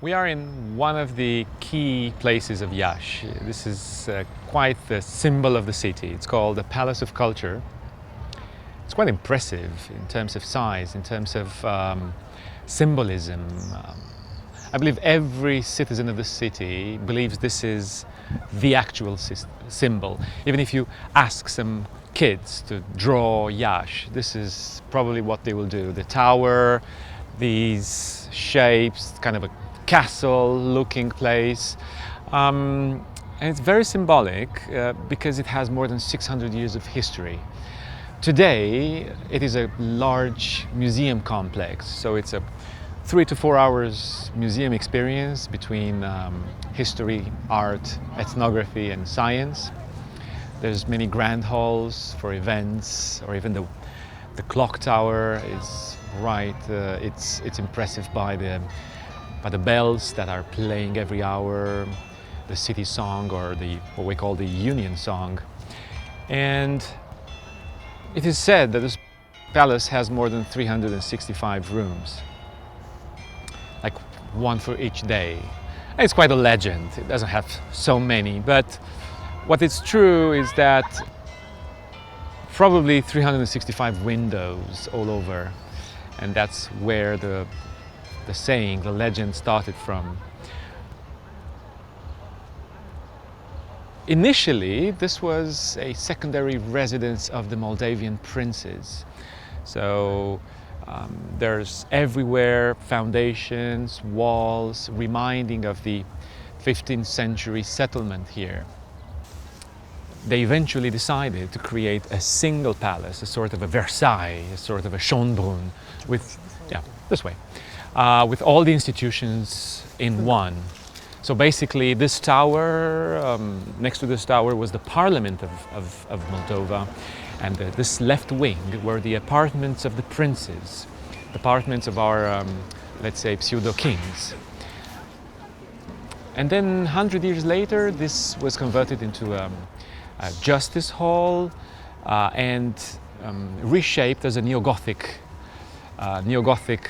We are in one of the key places of Iași. This is quite the symbol of the city. It's called the Palace of Culture. It's quite impressive in terms of size, in terms of symbolism. I believe every citizen of the city believes this is the actual symbol. Even if you ask some kids to draw Iași, this is probably what they will do. The tower, these shapes, kind of a castle-looking place. And it's very symbolic because it has more than 600 years of history. Today, it is a large museum complex, so it's a 3 to 4 hours museum experience between history, art, ethnography and science. There's many grand halls for events, or even the clock tower is right. It's impressive by the bells that are playing every hour, the city song, or what we call the Union song. And it is said that this palace has more than 365 rooms, like one for each day. And it's quite a legend. It doesn't have so many, but what is true is that probably 365 windows all over, and that's where the saying, the legend started from. Initially, this was a secondary residence of the Moldavian princes. So there's everywhere foundations, walls, reminding of the 15th century settlement here. They eventually decided to create a single palace, a sort of a Versailles, a sort of a Schönbrunn, with, this way, with all the institutions in one. So basically this tower, next to this tower was the parliament of Moldova, and this left wing were the apartments of the princes, the apartments of our, let's say, pseudo-kings. And then 100 years later, this was converted into a justice hall and reshaped as a neo-Gothic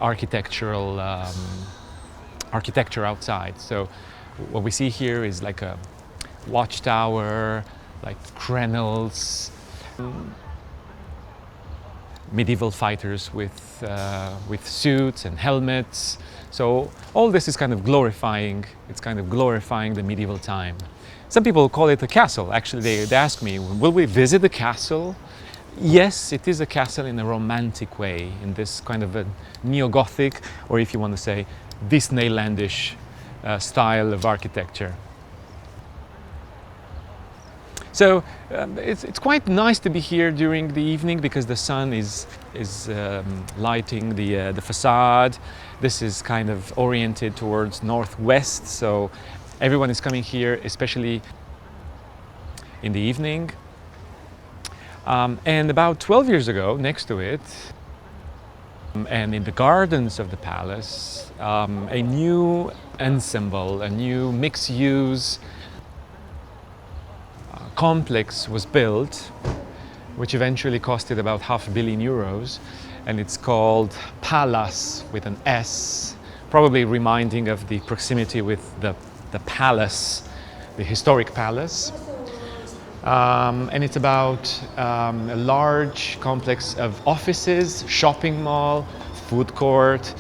architecture outside. So what we see here is like a watchtower, like crenels, medieval fighters with suits and helmets. So all this is kind of glorifying. It's kind of glorifying the medieval time. Some people call it a castle. Actually, they ask me, will we visit the castle? Yes, it is a castle in a romantic way, in this kind of a neo-Gothic, or if you want to say, Disneylandish style of architecture. So it's quite nice to be here during the evening because the sun is lighting the facade. This is kind of oriented towards northwest, so everyone is coming here, especially in the evening. And about 12 years ago, next to it, and in the gardens of the palace, a new ensemble, a new mixed-use complex was built, which eventually costed about €500 million, and it's called Palace with an S, probably reminding of the proximity with the palace, the historic palace. And it's about a large complex of offices, shopping mall, food court,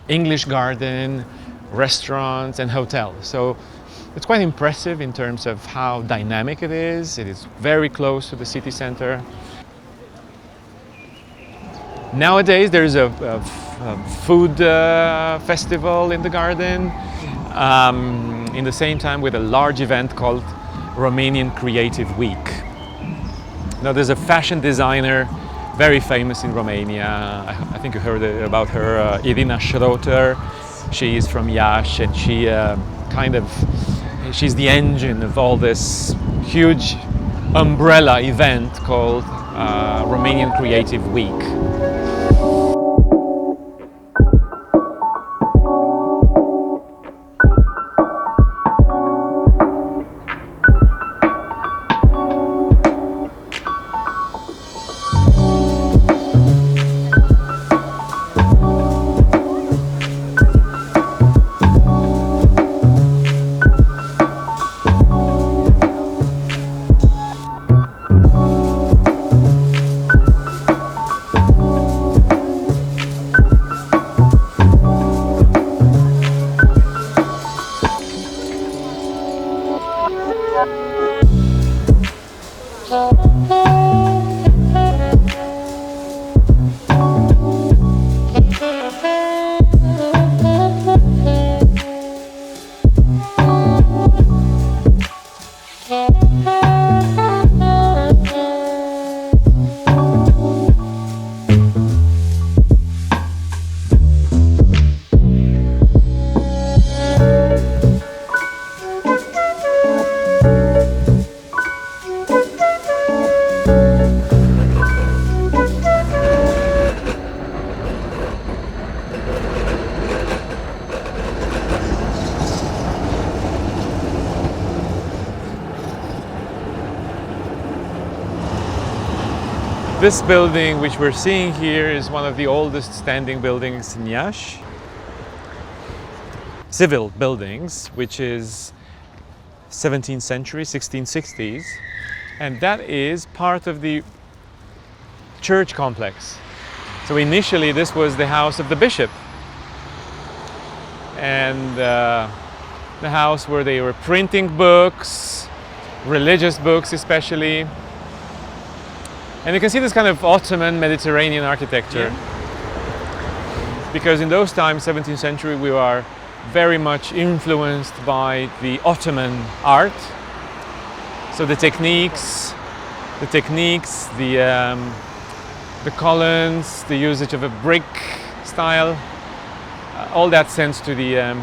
English garden, restaurants and hotels. So it's quite impressive in terms of how dynamic it is. It is very close to the city center. Nowadays there's a food festival in the garden, in the same time with a large event called Romanian Creative Week. Now there's a fashion designer very famous in Romania. I think you heard about her, Irina Schroter. She is from Iași, and she's the engine of all this huge umbrella event called Romanian Creative Week. This building, which we're seeing here, is one of the oldest standing buildings in Iași. Civil buildings, which is 17th century, 1660s, and that is part of the church complex. So initially this was the house of the bishop, and the house where they were printing books, religious books especially. And you can see this kind of Ottoman Mediterranean architecture. Yeah. Because in those times, 17th century, we were very much influenced by the Ottoman art. So the techniques, the columns, the usage of a brick style, all that sends to the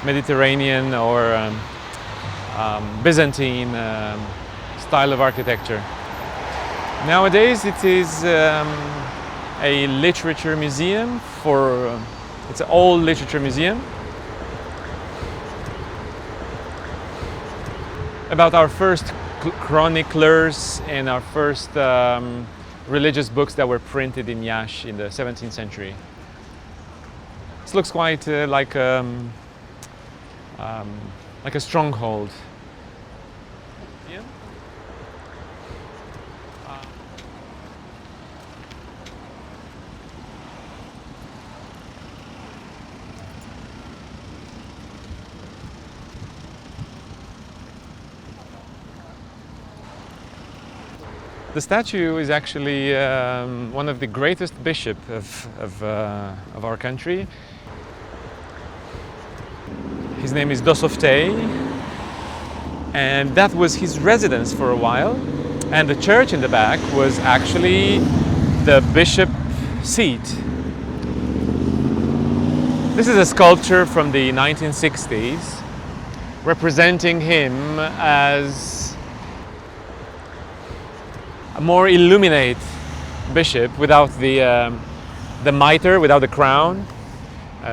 Mediterranean or Byzantine style of architecture. Nowadays it is a literature museum it's an old literature museum. About our first chroniclers and our first religious books that were printed in Iași in the 17th century. This looks quite like a stronghold. Yeah. The statue is actually one of the greatest bishops of our country. His name is Dosoftei, and that was his residence for a while. And the church in the back was actually the bishop seat. This is a sculpture from the 1960s representing him as a more illuminate bishop without the mitre, without the crown,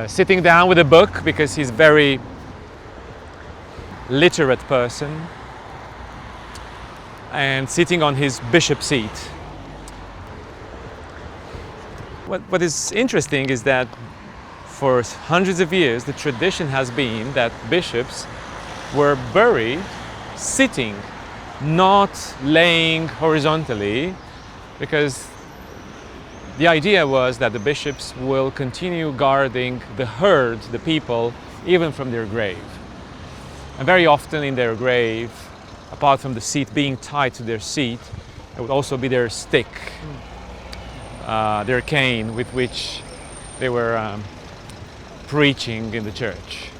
sitting down with a book because he's a very literate person, and sitting on his bishop seat. What is interesting is that for hundreds of years the tradition has been that bishops were buried sitting, not laying horizontally, because the idea was that the bishops will continue guarding the herd, the people, even from their grave. And very often in their grave, apart from the seat being tied to their seat, it would also be their stick, their cane with which they were preaching in the church.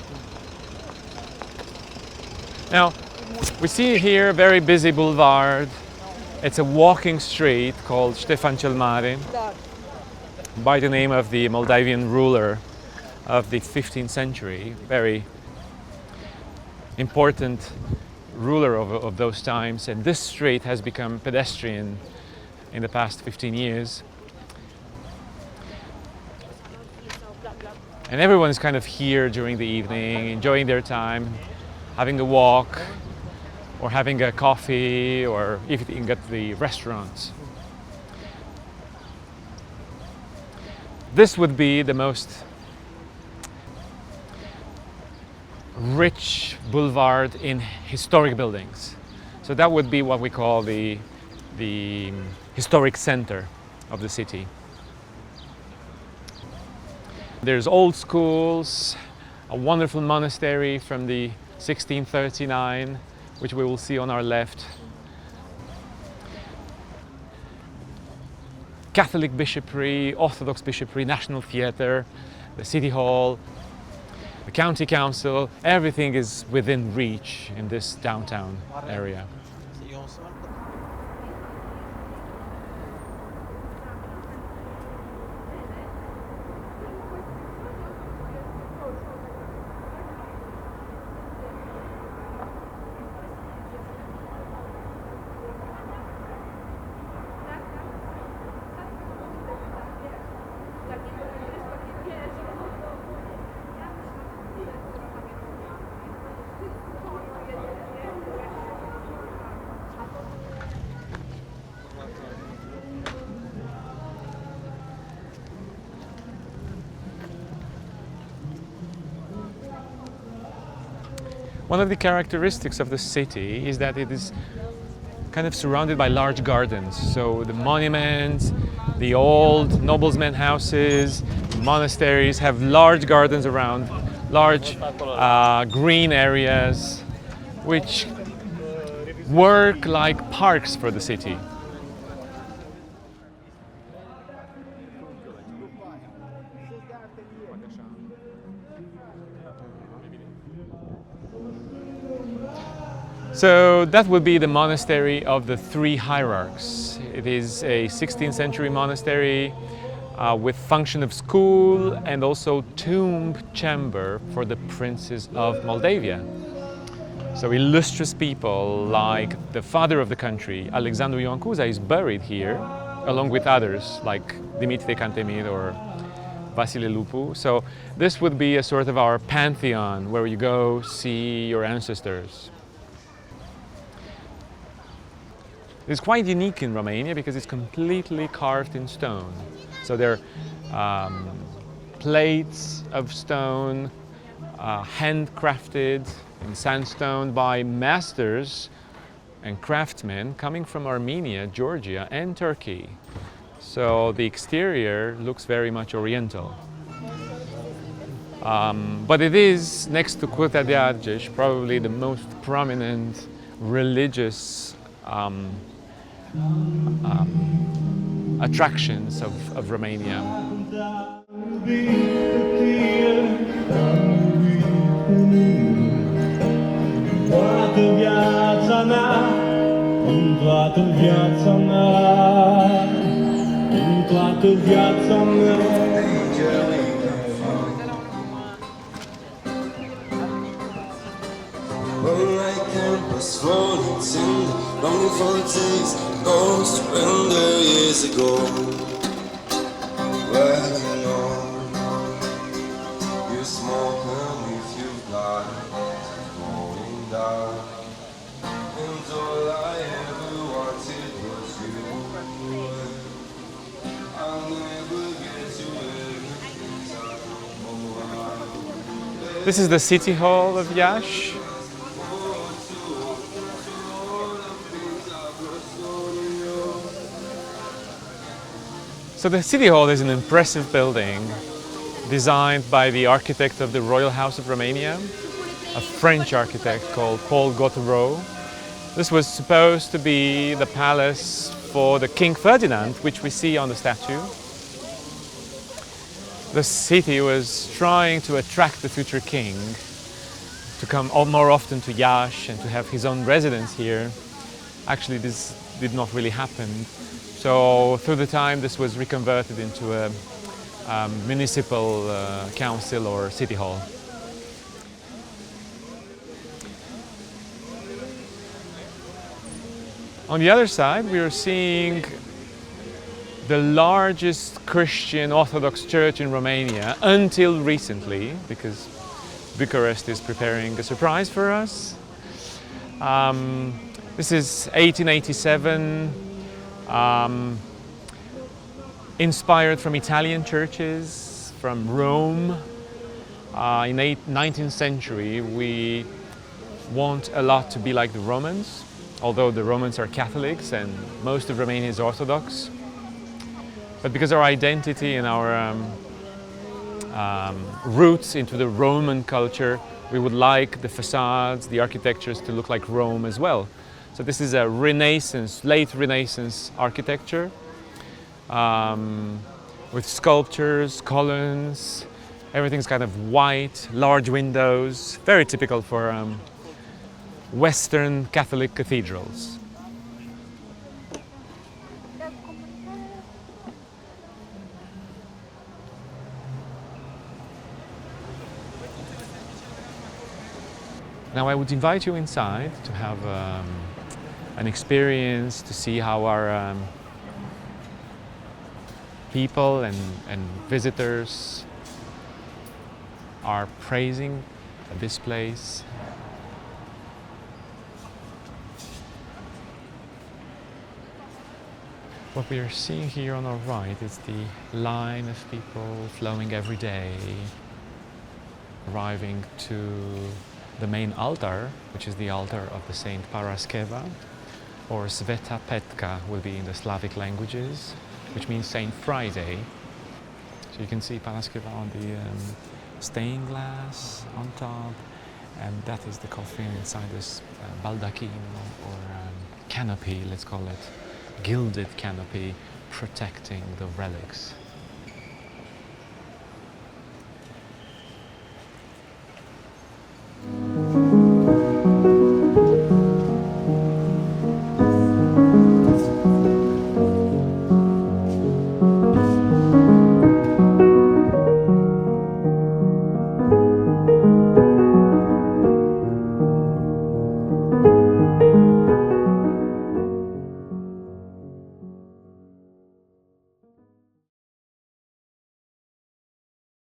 Now, we see here a very busy boulevard. It's a walking street called Stefan Mare, by the name of the Moldavian ruler of the 15th century, very important ruler of those times. And this street has become pedestrian in the past 15 years. And everyone is kind of here during the evening, enjoying their time, having a walk, or having a coffee, or eating at the restaurants. This would be the most rich boulevard in historic buildings. So that would be what we call the historic center of the city. There's old schools, a wonderful monastery from the 1639, which we will see on our left. Catholic bishopry, Orthodox bishopry, National Theatre, the City Hall, the County Council. Everything is within reach in this downtown area. One of the characteristics of the city is that it is kind of surrounded by large gardens. So the monuments, the old noblemen houses, monasteries have large gardens around, large green areas, which work like parks for the city. So that would be the monastery of the three hierarchs. It is a 16th century monastery with function of school and also tomb chamber for the princes of Moldavia. So illustrious people like the father of the country, Alexandru Ioan Cuza, is buried here, along with others like Dimitrie Cantemir or Vasile Lupu. So this would be a sort of our pantheon where you go see your ancestors. It's quite unique in Romania because it's completely carved in stone. So there are plates of stone, handcrafted in sandstone by masters and craftsmen coming from Armenia, Georgia and Turkey. So the exterior looks very much oriental. But it is, next to Curtea de Argeș, probably the most prominent religious attractions of Romania. Rolling tinder, longing for the days no surrender years ago. Well, you know, you smoke and with you fly, going down. And all I ever wanted was you. I'll never get to everything. This is the City Hall of Iași. So the City Hall is an impressive building designed by the architect of the Royal House of Romania, a French architect called Paul Gauthiereau. This was supposed to be the palace for the King Ferdinand, which we see on the statue. The city was trying to attract the future king to come more often to Iași and to have his own residence here. Actually, this did not really happen. So through the time, this was reconverted into a municipal council or city hall. On the other side, we are seeing the largest Christian Orthodox church in Romania until recently, because Bucharest is preparing a surprise for us. This is 1887. Inspired from Italian churches, from Rome. In the 19th century, we want a lot to be like the Romans, although the Romans are Catholics and most of Romania is Orthodox. But because our identity and our roots into the Roman culture, we would like the facades, the architectures to look like Rome as well. So this is a Renaissance, late Renaissance architecture. with sculptures, columns. Everything's kind of white, large windows, very typical for Western Catholic cathedrals. Now I would invite you inside to have an experience, to see how our people and visitors are praising this place. What we are seeing here on our right is the line of people flowing every day, arriving to the main altar, which is the altar of the Saint Paraskeva, or Sveta Petka will be in the Slavic languages, which means Saint Friday. So you can see Paraskeva on the stained glass on top, and that is the coffin inside this baldachin or canopy, let's call it, gilded canopy protecting the relics.